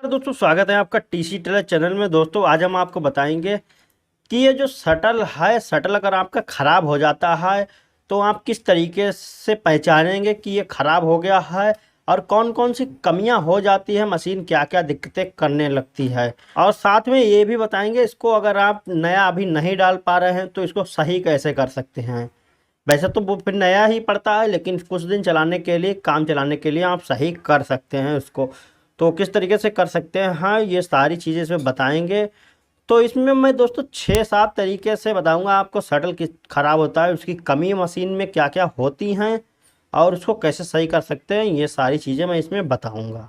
दोस्तों स्वागत है आपका टीसी टेलर चैनल में। दोस्तों आज हम आपको बताएंगे कि ये जो शटल है, शटल अगर आपका ख़राब हो जाता है तो आप किस तरीके से पहचानेंगे कि ये ख़राब हो गया है और कौन कौन सी कमियां हो जाती है, मशीन क्या क्या दिक्कतें करने लगती है। और साथ में ये भी बताएंगे इसको अगर आप नया अभी नहीं डाल पा रहे हैं तो इसको सही कैसे कर सकते हैं। वैसे तो वो फिर नया ही पड़ता है, लेकिन कुछ दिन चलाने के लिए, काम चलाने के लिए आप सही कर सकते हैं उसको। तो किस तरीके से कर सकते हैं, हाँ ये सारी चीज़ें इसमें बताएंगे। तो इसमें मैं दोस्तों 6-7 तरीके से बताऊंगा आपको शटल किस ख़राब होता है, उसकी कमी मशीन में क्या क्या होती हैं और उसको कैसे सही कर सकते हैं। ये सारी चीज़ें मैं इसमें बताऊंगा।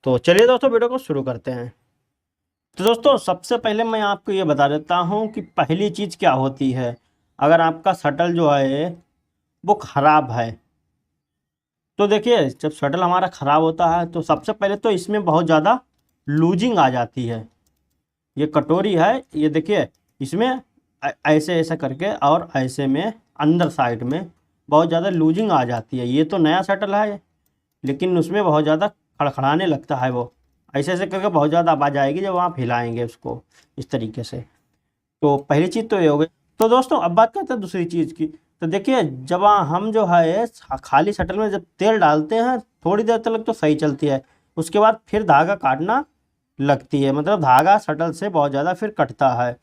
तो चलिए दोस्तों वीडियो को शुरू करते हैं। तो दोस्तों सबसे पहले मैं आपको ये बता देता हूँ कि पहली चीज़ क्या होती है। अगर आपका शटल जो है वो ख़राब है तो देखिए, जब शटल हमारा ख़राब होता है तो सबसे पहले तो इसमें बहुत ज़्यादा लूजिंग आ जाती है। ये कटोरी है, ये देखिए इसमें ऐसे ऐसे करके और ऐसे में अंदर साइड में बहुत ज़्यादा लूजिंग आ जाती है। ये तो नया शटल है लेकिन उसमें बहुत ज़्यादा खड़खड़ाने लगता है। वो ऐसे ऐसे करके बहुत ज़्यादा आवाज़ आएगी जब आप हिलाएंगे उसको इस तरीके से। तो पहली चीज़ तो ये हो गई। तो दोस्तों अब बात करते हैं दूसरी चीज़ की। तो देखिए, जब हम जो है खाली शटल में जब तेल डालते हैं थोड़ी देर तक तो सही चलती है, उसके बाद फिर धागा काटना लगती है। मतलब धागा शटल से बहुत ज़्यादा फिर कटता है।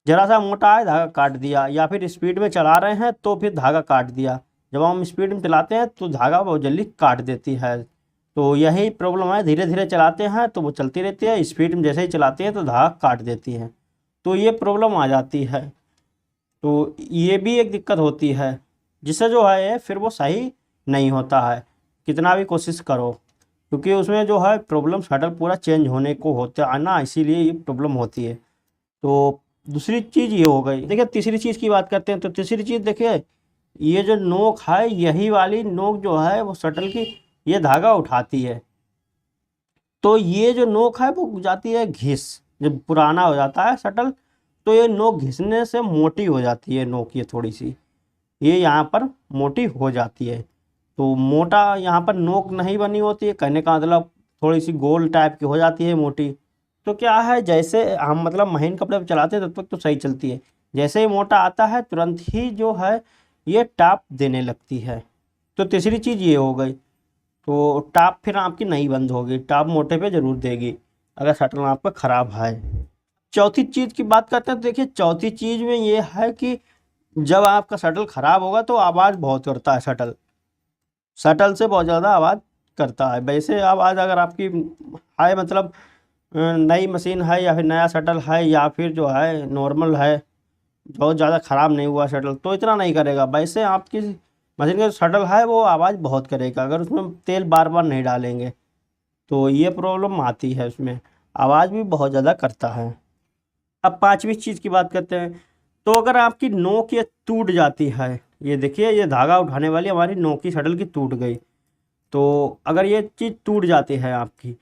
ज़रा सा मोटा है धागा काट दिया, या फिर स्पीड में चला रहे हैं तो फिर धागा काट दिया। जब हम स्पीड में चलाते हैं तो धागा बहुत जल्दी काट देती है। तो यही प्रॉब्लम है, धीरे धीरे चलाते हैं तो वो चलती रहती है, स्पीड में जैसे ही चलाते हैं तो धागा काट देती है। तो ये प्रॉब्लम आ जाती है। तो ये भी एक दिक्कत होती है जिससे जो है फिर वो सही नहीं होता है कितना भी कोशिश करो, क्योंकि उसमें जो है प्रॉब्लम शटल पूरा चेंज होने को होता है ना, इसीलिए ये प्रॉब्लम होती है। तो दूसरी चीज़ ये हो गई। देखिए तीसरी चीज़ की बात करते हैं। तो तीसरी चीज़ देखिए, ये जो नोक है, यही वाली नोक जो है वो शटल की ये धागा उठाती है। तो ये जो नोक है वो जाती है घिस। जब पुराना हो जाता है शटल तो ये नोक घिसने से मोटी हो जाती है नोक, ये थोड़ी सी ये यहाँ पर मोटी हो जाती है। तो मोटा यहाँ पर नोक नहीं बनी होती है, कहने का मतलब थोड़ी सी गोल टाइप की हो जाती है मोटी। तो क्या है, जैसे हम मतलब महीन कपड़े पर चलाते हैं तब तक तो सही चलती है, जैसे ही मोटा आता है तुरंत ही जो है ये टाप देने लगती है। तो तीसरी चीज़ ये हो गई। तो टाप फिर आपकी नहीं बंद होगी, टाप मोटे पे ज़रूर देगी अगर शटल आपका ख़राब है। चौथी चीज़ की बात करते हैं। तो देखिए चौथी चीज़ में ये है कि जब आपका शटल ख़राब होगा तो आवाज़ बहुत करता है। शटल शटल से बहुत ज़्यादा आवाज़ करता है। वैसे आवाज़ अगर आपकी है, मतलब नई मशीन है या फिर नया शटल है या फिर जो है नॉर्मल है, बहुत ज़्यादा ख़राब नहीं हुआ शटल, तो इतना नहीं करेगा। वैसे आपकी मशीन का जो शटल है वो आवाज़ बहुत करेगा अगर उसमें तेल बार बार नहीं डालेंगे। तो ये प्रॉब्लम आती है, उसमें आवाज़ भी बहुत ज़्यादा करता है। अब पांचवी चीज़ की बात करते हैं। तो अगर आपकी नोक ये टूट जाती है, ये देखिए ये धागा उठाने वाली हमारी नोक की शटल की टूट गई। तो अगर ये चीज़ टूट जाती है आपकी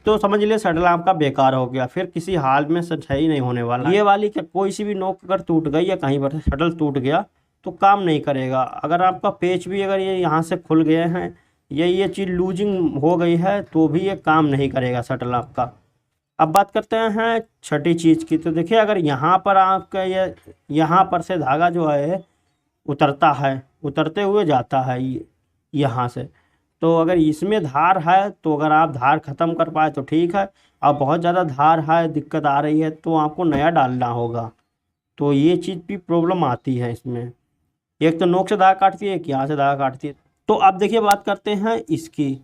तो समझ लिए शटल आपका बेकार हो गया, फिर किसी हाल में सही नहीं होने वाला। ये वाली क्या कोई सी भी नोक अगर टूट गई या कहीं पर शटल टूट गया तो काम नहीं करेगा। अगर आपका पेच भी अगर ये यहाँ से खुल गए हैं, ये चीज़ लूजिंग हो गई है तो भी ये काम नहीं करेगा शटल आपका। अब बात करते हैं छठी चीज़ की। तो देखिए अगर यहाँ पर आपका ये यहाँ पर से धागा जो है उतरता है, उतरते हुए जाता है यहाँ से, तो अगर इसमें धार है तो अगर आप धार ख़त्म कर पाए तो ठीक है, और बहुत ज़्यादा धार है, दिक्कत आ रही है तो आपको नया डालना होगा। तो ये चीज़ भी प्रॉब्लम आती है इसमें। एक तो नोक से धागा काटती है, एक यहाँ से धागा काटती है। तो अब देखिए बात करते हैं इसकी।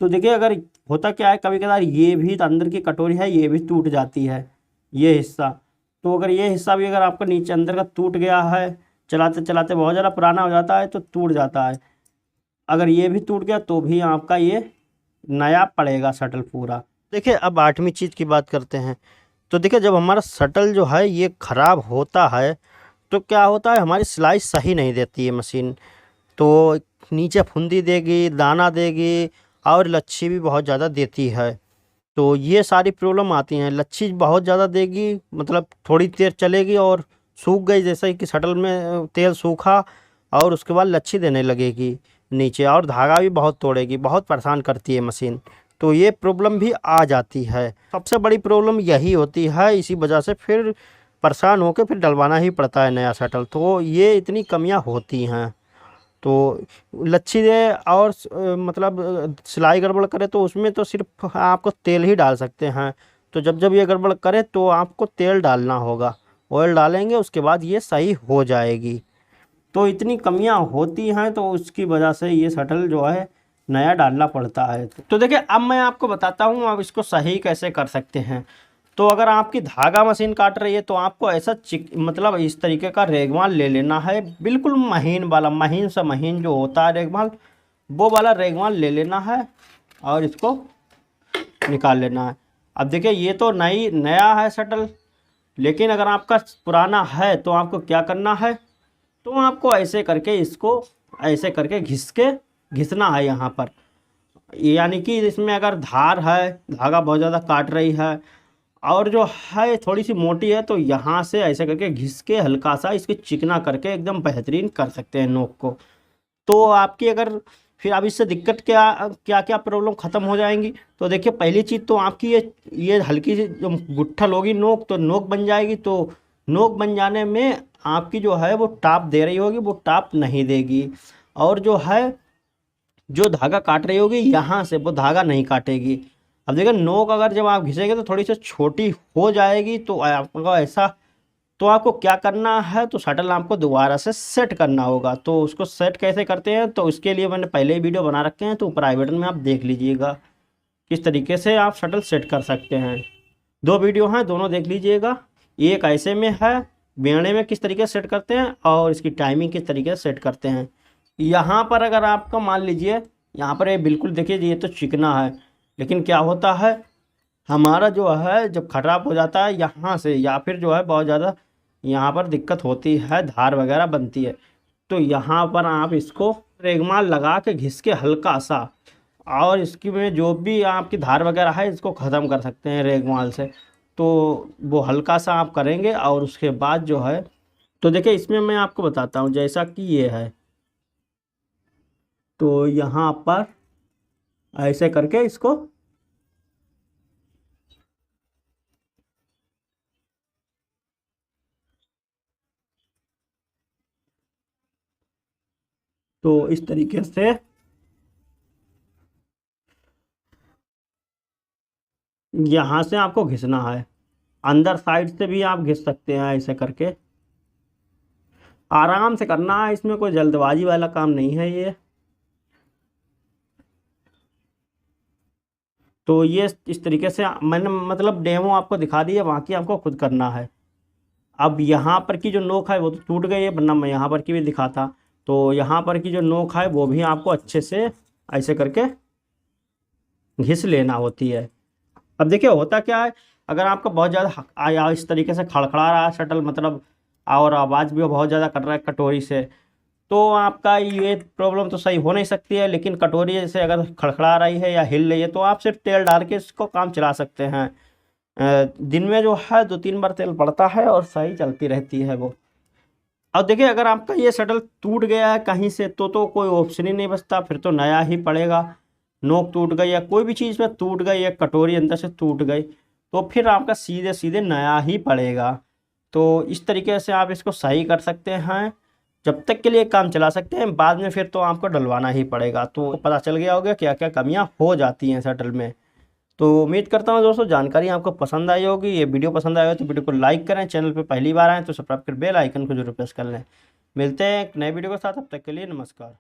तो देखिए अगर होता क्या है, कभी कभार ये भी अंदर की कटोरी है ये भी टूट जाती है, ये हिस्सा। तो अगर ये हिस्सा भी अगर आपका नीचे अंदर का टूट गया है, चलाते चलाते बहुत ज़्यादा पुराना हो जाता है तो टूट जाता है, अगर ये भी टूट गया तो भी आपका ये नया पड़ेगा शटल पूरा। देखिए अब आठवीं चीज़ की बात करते हैं। तो देखिए जब हमारा शटल जो है ये ख़राब होता है तो क्या होता है, हमारी सिलाई सही नहीं देती है मशीन। तो नीचे फुंदी देगी, दाना देगी और लच्छी भी बहुत ज़्यादा देती है। तो ये सारी प्रॉब्लम आती हैं। लच्छी बहुत ज़्यादा देगी, मतलब थोड़ी देर चलेगी और सूख गई, जैसे कि शटल में तेल सूखा और उसके बाद लच्छी देने लगेगी नीचे, और धागा भी बहुत तोड़ेगी, बहुत परेशान करती है मशीन। तो ये प्रॉब्लम भी आ जाती है। सबसे बड़ी प्रॉब्लम यही होती है, इसी वजह से फिर परेशान होकर फिर डलवाना ही पड़ता है नया शटल। तो ये इतनी कमियां होती हैं। तो लच्छी दे और मतलब सिलाई गड़बड़ करे तो उसमें तो सिर्फ आपको तेल ही डाल सकते हैं। तो जब जब ये गड़बड़ करे तो आपको तेल डालना होगा, ऑयल डालेंगे उसके बाद ये सही हो जाएगी। तो इतनी कमियां होती हैं, तो उसकी वजह से ये शटल जो है नया डालना पड़ता है। तो देखिए अब मैं आपको बताता हूँ आप इसको सही कैसे कर सकते हैं। तो अगर आपकी धागा मशीन काट रही है तो आपको ऐसा मतलब इस तरीके का रेगमाल ले लेना है, बिल्कुल महीन वाला, महीन से महीन जो होता है रेगमाल, वो वाला रेगमाल ले लेना है और इसको निकाल लेना है। अब देखिए ये तो नया है शटल, लेकिन अगर आपका पुराना है तो आपको क्या करना है, तो आपको ऐसे करके इसको ऐसे करके घिसना है यहाँ पर। यानी कि इसमें अगर धार है, धागा बहुत ज़्यादा काट रही है और जो है थोड़ी सी मोटी है, तो यहाँ से ऐसे करके घिस के हल्का सा इसके चिकना करके एकदम बेहतरीन कर सकते हैं नोक को। तो आपकी अगर फिर अब इससे दिक्कत क्या क्या प्रॉब्लम ख़त्म हो जाएंगी। तो देखिए पहली चीज़ तो आपकी ये हल्की सी जो गुट्ठल होगी नोक, तो नोक बन जाएगी। तो नोक बन जाने में आपकी जो है वो टाप दे रही होगी, वो टाप नहीं देगी। और जो है जो धागा काट रही होगी यहाँ से, वो धागा नहीं काटेगी। अब देखिए नोक अगर जब आप घिसेंगे तो थोड़ी सी छोटी हो जाएगी। तो आपको ऐसा, तो आपको क्या करना है, तो शटल आपको दोबारा से सेट करना होगा। तो उसको सेट कैसे करते हैं, तो उसके लिए मैंने पहले ही वीडियो बना रखे हैं, तो ऊपर आई बटन में आप देख लीजिएगा किस तरीके से आप शटल सेट कर सकते हैं। 2 वीडियो हैं, दोनों देख लीजिएगा। एक ऐसे में है बेड़े में किस तरीके से सेट करते हैं, और इसकी टाइमिंग किस तरीके से सेट करते हैं। यहाँ पर अगर आपका मान लीजिए यहाँ पर ये बिल्कुल देखिए ये तो चिकना है, लेकिन क्या होता है हमारा जो है जब खराब हो जाता है यहाँ से, या फिर जो है बहुत ज़्यादा यहाँ पर दिक्कत होती है, धार वगैरह बनती है, तो यहाँ पर आप इसको रेगमाल लगा के घिस के हल्का सा, और इसकी में जो भी आपकी धार वगैरह है इसको ख़त्म कर सकते हैं रेगमाल से। तो वो हल्का सा आप करेंगे और उसके बाद जो है, तो देखिए इसमें मैं आपको बताता हूँ जैसा कि ये है, तो यहाँ पर ऐसे करके इसको तो इस तरीके से यहाँ से आपको घिसना है। अंदर साइड से भी आप घिस सकते हैं ऐसे करके, आराम से करना है, इसमें कोई जल्दबाजी वाला काम नहीं है ये। तो ये इस तरीके से मैंने मतलब डेमो आपको दिखा दी है, बाकी आपको खुद करना है। अब यहाँ पर की जो नोक है वो तो टूट गई है, वरना मैं यहाँ पर की भी दिखाता। तो यहाँ पर की जो नोक है वो भी आपको अच्छे से ऐसे करके घिस लेना होती है। अब देखिए होता क्या है, अगर आपका बहुत ज़्यादा इस तरीके से खड़खड़ा रहा है शटल, मतलब और आवाज़ भी बहुत ज़्यादा कर रहा है कटोरी से, तो आपका ये प्रॉब्लम तो सही हो नहीं सकती है। लेकिन कटोरी जैसे अगर खड़खड़ा रही है या हिल रही है, तो आप सिर्फ तेल डाल के इसको काम चला सकते हैं। दिन में जो है 2-3 बार तेल पड़ता है और सही चलती रहती है वो। अब देखिए अगर आपका ये शटल टूट गया है कहीं से, तो कोई ऑप्शन ही नहीं बचता, फिर तो नया ही पड़ेगा। नोक टूट गई या कोई भी चीज़ में टूट गई या कटोरी अंदर से टूट गई, तो फिर आपका सीधे सीधे नया ही पड़ेगा। तो इस तरीके से आप इसको सही कर सकते हैं, जब तक के लिए काम चला सकते हैं, बाद में फिर तो आपको डलवाना ही पड़ेगा। तो पता चल गया होगा क्या क्या कमियां हो जाती हैं शटल में। तो उम्मीद करता हूं दोस्तों जानकारी आपको पसंद आई होगी। ये वीडियो पसंद आया हो तो वीडियो को लाइक करें, चैनल पर पहली बार आएँ तो सब्सक्राइब कर बेल आइकन को जरूर प्रेस कर लें। मिलते हैं एक नए वीडियो के साथ, तब तक के लिए नमस्कार।